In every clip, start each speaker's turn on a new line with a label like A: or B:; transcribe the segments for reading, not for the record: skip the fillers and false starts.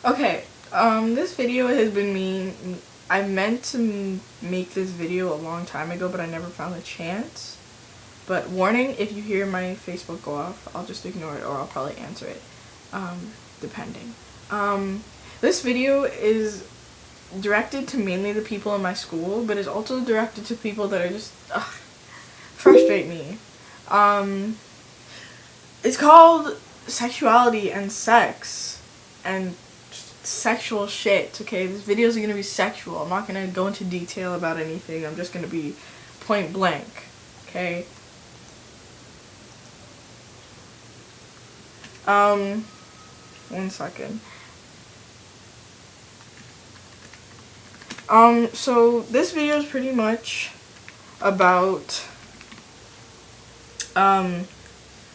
A: Okay, this video has been I meant to make this video a long time ago, but I never found a chance. But warning, if you hear my Facebook go off, I'll just ignore it or I'll probably answer it, depending. This video is directed to mainly the people in my school, but is also directed to people that are just, frustrate me. It's called Sexuality and Sex and sexual shit, okay? This video is gonna be sexual. I'm not gonna go into detail about anything. I'm just gonna be point blank, okay? One second. So this video is pretty much about,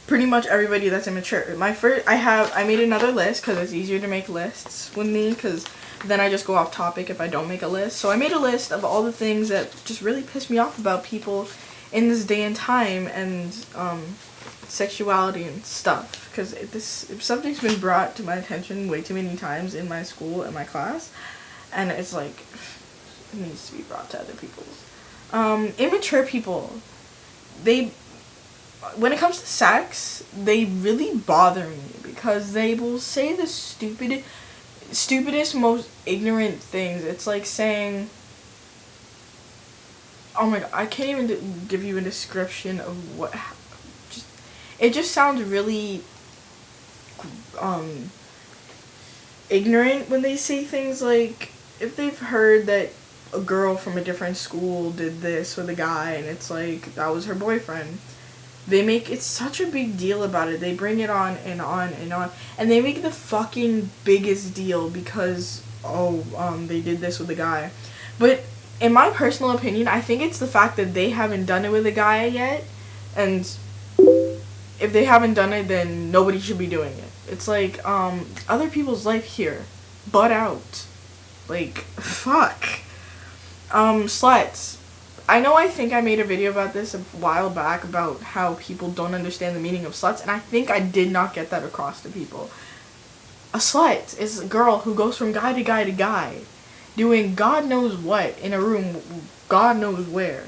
A: pretty much everybody that's immature. I made another list because it's easier to make lists with me, because then I just go off topic if I don't make a list. So I made a list of all the things that just really piss me off about people in this day and time, and sexuality and stuff, because this subject's been brought to my attention way too many times in my school and my class, and it's like, it needs to be brought to other people's. Immature people, when it comes to sex, they really bother me because they will say the stupidest, most ignorant things. It's like saying, oh my god, I can't even give you a description of what. It just sounds really ignorant when they say things like, if they've heard that a girl from a different school did this with a guy and it's like that was her boyfriend, they make it such a big deal about it. They bring it on and on and on, and they make the fucking biggest deal because they did this with a guy. But in my personal opinion, I think it's the fact that they haven't done it with a guy yet, and if they haven't done it, then nobody should be doing it. It's like, other people's life here. Butt out. Like, fuck. Sluts. I think I made a video about this a while back about how people don't understand the meaning of sluts, and I think I did not get that across to people. A slut is a girl who goes from guy to guy to guy, doing God knows what in a room, God knows where.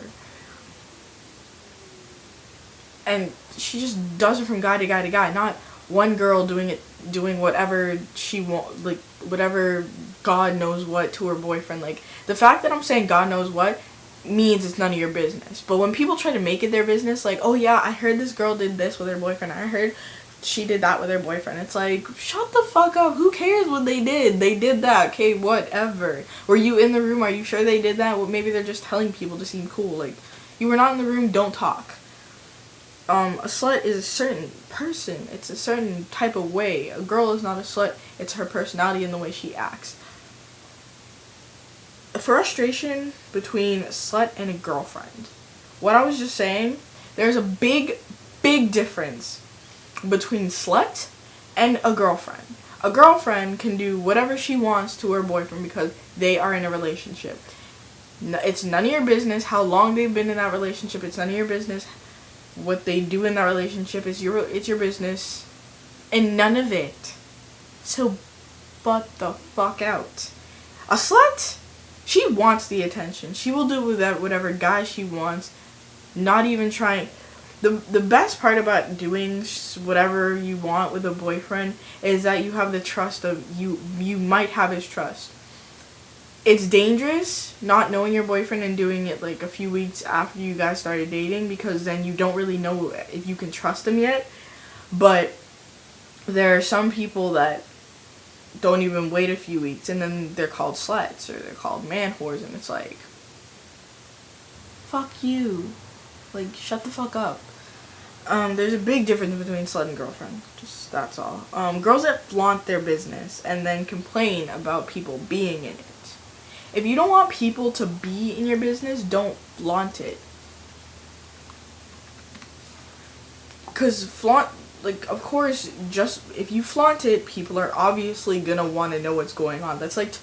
A: And she just does it from guy to guy to guy, not one girl doing whatever she wants, like whatever God knows what to her boyfriend. Like, the fact that I'm saying God knows what means it's none of your business. But when people try to make it their business, like, oh yeah, I heard this girl did this with her boyfriend, I heard she did that with her boyfriend, it's like, shut the fuck up. Who cares what they did? They did that, okay, whatever. Were you in the room? Are you sure they did that? Well, maybe they're just telling people to seem cool. Like, you were not in the room, don't talk. A slut is a certain person. It's a certain type of way. A girl is not a slut. It's her personality and the way she acts. A frustration between a slut and a girlfriend. What I was just saying, there's a big difference between slut and a girlfriend. A girlfriend can do whatever she wants to her boyfriend because they are in a relationship. It's none of your business how long they've been in that relationship. It's none of your business what they do in that relationship. It's your business, and none of it. So butt the fuck out. A slut, she wants the attention. She will do with that whatever guy she wants, not even trying. The best part about doing whatever you want with a boyfriend is that you have the trust of you might have his trust. It's dangerous not knowing your boyfriend and doing it like a few weeks after you guys started dating, because then you don't really know if you can trust him yet. But there are some people that don't even wait a few weeks and then they're called sluts or they're called man whores, and it's like, fuck you. Like, shut the fuck up. There's a big difference between slut and girlfriend. Just, that's all. Girls that flaunt their business and then complain about people being in it. If you don't want people to be in your business, don't flaunt it. Because of course, just if you flaunt it, people are obviously gonna want to know what's going on. That's like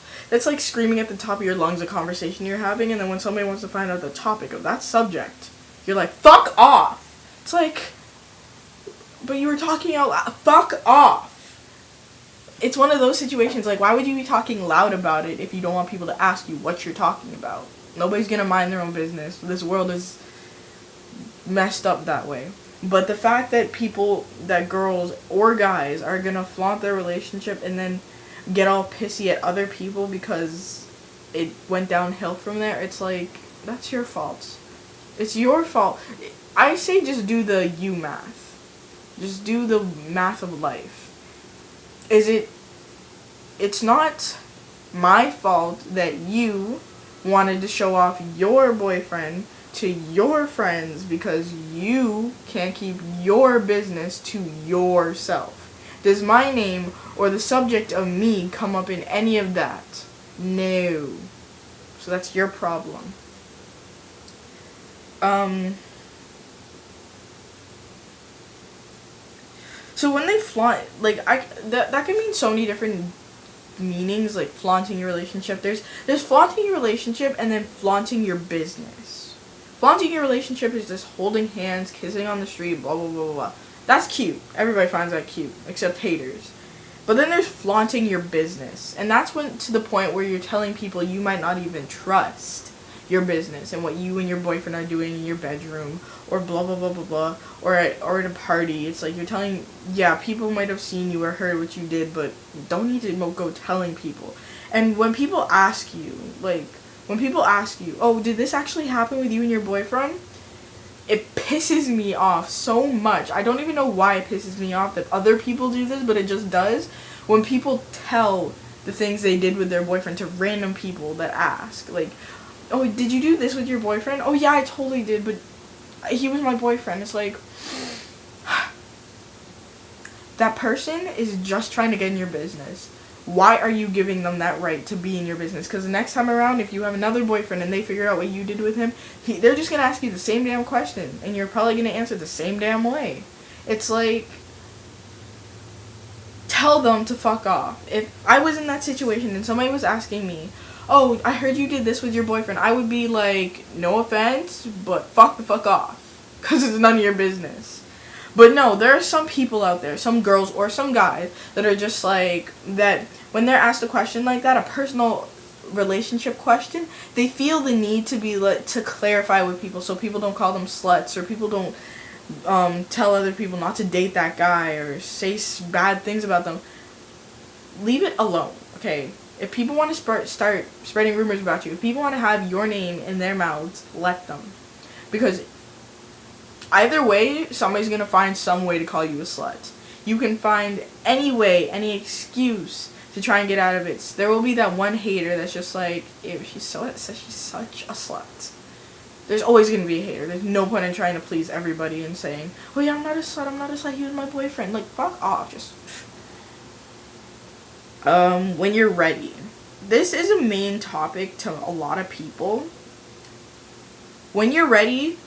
A: screaming at the top of your lungs a conversation you're having, and then when somebody wants to find out the topic of that subject, you're like, fuck off. It's like, but you were talking out loud. Fuck off. it's one of those situations, like, why would you be talking loud about it if you don't want people to ask you what you're talking about? Nobody's gonna mind their own business. This world is messed up that way. But the fact that girls or guys are gonna flaunt their relationship and then get all pissy at other people because it went downhill from there, it's like, that's your fault. It's your fault. I say just do the you math. Just do the math of life. It's not my fault that you wanted to show off your boyfriend to your friends because you can't keep your business to yourself. Does my name or the subject of me come up in any of that? No. So that's your problem. So when they flaunt, like, that can mean so many different meanings, like flaunting your relationship. There's flaunting your relationship and then flaunting your business. Flaunting your relationship is just holding hands, kissing on the street, blah, blah, blah, blah, blah. That's cute. Everybody finds that cute, except haters. But then there's flaunting your business. And that's when, to the point where you're telling people you might not even trust your business and what you and your boyfriend are doing in your bedroom, or blah, blah, blah, blah, blah, or at a party. It's like you're telling, yeah, people might have seen you or heard what you did, but don't need to go telling people. And when people ask you, oh, did this actually happen with you and your boyfriend? It pisses me off so much. I don't even know why it pisses me off that other people do this, but it just does. When people tell the things they did with their boyfriend to random people that ask, like, oh, did you do this with your boyfriend? Oh, yeah, I totally did, but he was my boyfriend. It's like, that person is just trying to get in your business. Why are you giving them that right to be in your business? Because the next time around, if you have another boyfriend and they figure out what you did with him, they're just going to ask you the same damn question, and you're probably going to answer the same damn way. It's like, tell them to fuck off. If I was in that situation and somebody was asking me, oh, I heard you did this with your boyfriend, I would be like, no offense, but fuck the fuck off. Because it's none of your business. But no, there are some people out there, some girls or some guys, that are just like, that when they're asked a question like that, a personal relationship question, they feel the need to be to clarify with people so people don't call them sluts, or people don't tell other people not to date that guy or say bad things about them. Leave it alone, okay? If people want to start spreading rumors about you, if people want to have your name in their mouths, let them. Because either way, somebody's going to find some way to call you a slut. You can find any way, any excuse to try and get out of it. There will be that one hater that's just like, ew, she's such a slut. There's always going to be a hater. There's no point in trying to please everybody and saying, oh yeah, I'm not a slut, he was my boyfriend. Like, fuck off. Just when you're ready. This is a main topic to a lot of people. When you're ready,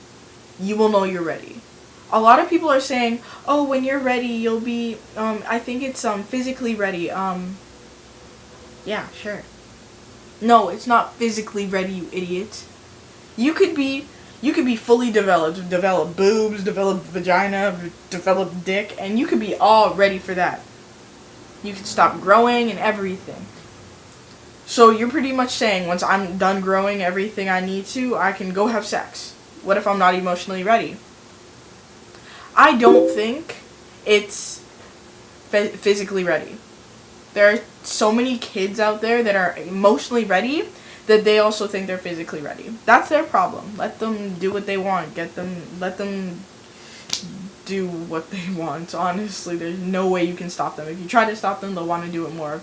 A: you will know you're ready. A lot of people are saying, oh, when you're ready, you'll be, I think it's, physically ready. Yeah, sure. No, it's not physically ready, you idiot. You could be fully developed boobs, develop vagina, develop dick, and you could be all ready for that. You can stop growing and everything. So you're pretty much saying, once I'm done growing everything I need to, I can go have sex. What if I'm not emotionally ready? I don't think it's physically ready. There are so many kids out there that are emotionally ready that they also think they're physically ready. That's their problem. Let them do what they want. Let them do what they want. Honestly, there's no way you can stop them. If you try to stop them, they'll want to do it more.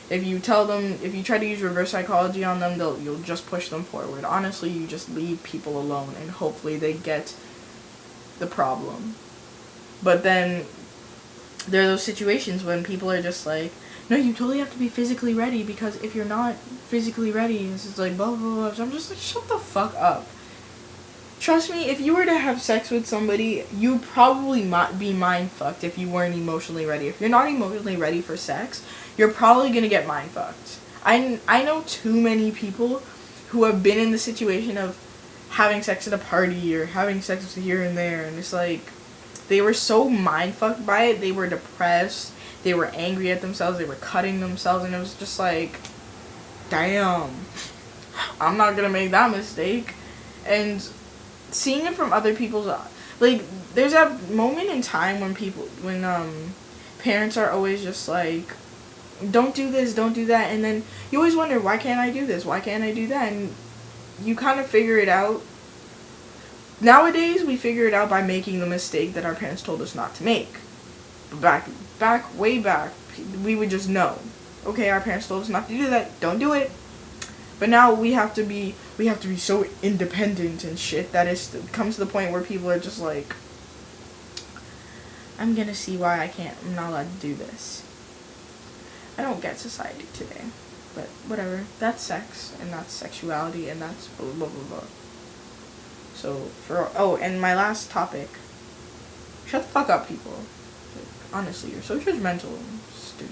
A: If you try to use reverse psychology on them, you'll just push them forward. Honestly, you just leave people alone and hopefully they get the problem. But then there are those situations when people are just like, no, you totally have to be physically ready, because if you're not physically ready, it's just like blah blah blah. So I'm just like, shut the fuck up. Trust me, if you were to have sex with somebody, you'd probably be mind-fucked if you weren't emotionally ready. If you're not emotionally ready for sex, you're probably going to get mind-fucked. I know too many people who have been in the situation of having sex at a party or having sex here and there, and it's like, they were so mind-fucked by it, they were depressed, They were angry at themselves. They were cutting themselves, and it was just like, damn, I'm not gonna make that mistake. And seeing it from other people's, like, there's a moment in time when parents are always just like, don't do this, don't do that, and then you always wonder, why can't I do this, why can't I do that, and you kind of figure it out. Nowadays, we figure it out by making the mistake that our parents told us not to make. But way back, we would just know, okay, our parents told us not to do that, don't do it. But now we have to be so independent and shit that it comes to the point where people are just like, I'm gonna see why I'm not allowed to do this. I don't get society today, but whatever. That's sex, and that's sexuality, and that's blah blah blah blah. So and my last topic. Shut the fuck up, people. Like, honestly, you're so judgmental and stupid.